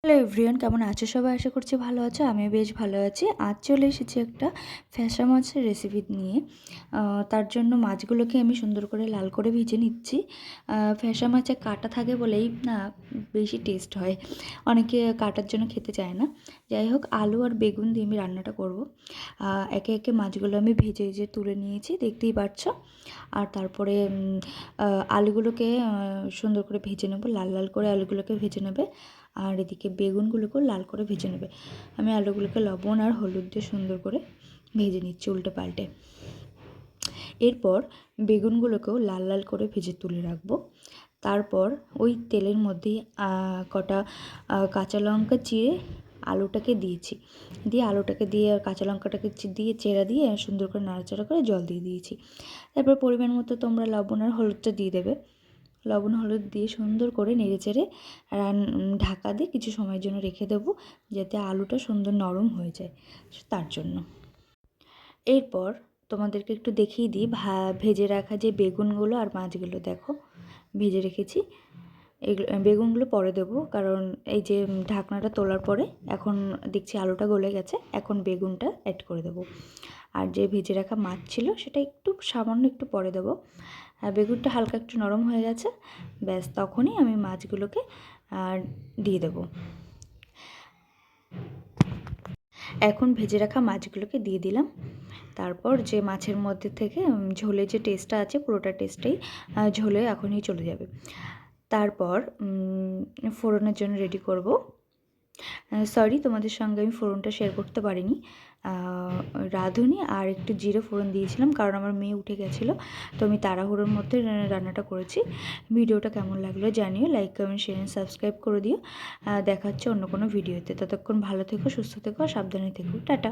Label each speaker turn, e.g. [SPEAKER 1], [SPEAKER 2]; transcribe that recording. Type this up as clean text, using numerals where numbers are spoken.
[SPEAKER 1] Hello everyone, কেমন আছো সবাই? আশা করছি ভালো আছো। আমিও বেশ ভালো আছি। আজ চলে এসেছি একটা ফ্যাসা মাছের রেসিপি নিয়ে। তার জন্য মাছগুলোকে আমি সুন্দর করে লাল করে ভেজে নিচ্ছি। ফ্যাসা মাছে কাঁটা থাকে বলেই না বেশি টেস্ট হয়, অনেকে কাটার জন্য খেতে চায় না। যাই হোক, আলু আর বেগুন দিয়ে আমি রান্নাটা করব। একে একে মাছগুলো আমি ভেজে ভেজে তুলে নিয়েছি, দেখতেই পাচ্ছ। আর তারপরে আলুগুলোকে সুন্দর করে ভেজে নেব, লাল লাল করে আলুগুলোকে ভেজে নেবে। আর এদিকে বেগুনগুলোকেও লাল করে ভেজে নেবে। আমি আলুগুলোকে লবণ আর হলুদ দিয়ে সুন্দর করে ভেজে নিচ্ছি উল্টে পাল্টে। এরপর বেগুনগুলোকেও লাল লাল করে ভেজে তুলে রাখবো। তারপর ওই তেলের মধ্যে কটা কাঁচা লঙ্কা চিড়ে আলুটাকে দিয়েছি, দিয়ে আলুটাকে দিয়ে কাঁচা লঙ্কাটাকে দিয়ে চেরা দিয়ে সুন্দর করে নাড়াচাড়া করে জল দিয়ে দিয়েছি। তারপর পরিমাণ মতো তোমরা লবণ আর হলুদটা দিয়ে দেবে। লবণ হলুদ দিয়ে সুন্দর করে নেড়েচেড়ে ঢাকা দিয়ে কিছু সময়ের জন্য রেখে দেবো, যাতে আলুটা সুন্দর নরম হয়ে যায়, তার জন্য। এরপর তোমাদেরকে একটু দেখিয়ে দিই ভেজে রাখা যে বেগুনগুলো আর মাছগুলো দেখো ভেজে রেখেছি। এগুলো বেগুনগুলো পরে দেবো, কারণ এই যে ঢাকনাটা তোলার পরে এখন দেখছি আলুটা গলে গেছে, এখন বেগুনটা অ্যাড করে দেবো। আর যে ভেজে রাখা মাছ ছিল সেটা একটু সামান্য একটু পরে দেবো। বেগুনটা হালকা একটু নরম হয়ে গেছে, ব্যাস তখনই আমি মাছগুলোকে দিয়ে দেবো। এখন ভেজে রাখা মাছগুলোকে দিয়ে দিলাম। তারপর যে মাছের মধ্যে থেকে ঝোলে যে টেস্টটা আছে পুরোটা টেস্টটাই ঝোলে এখনই চলে যাবে। তারপর ফোড়নের জন্য রেডি করব। সরি, তোমাদের সঙ্গে আমি ফোড়নটা শেয়ার করতে পারিনি। রাঁধুনি আর একটু জিরে ফোড়ন দিয়েছিলাম, কারণ আমার মেয়ে উঠে গেছিলো, তো আমি তাড়াহুড়োর মধ্যে রান্নাটা করেছি। ভিডিওটা কেমন লাগলো জানিও, লাইক কমেন্ট শেয়ার সাবস্ক্রাইব করে দিও। দেখা হচ্ছে অন্য কোনো ভিডিওতে। ততক্ষণ ভালো থেকো, সুস্থ থেকো, সাবধানে থেকো। টাটা।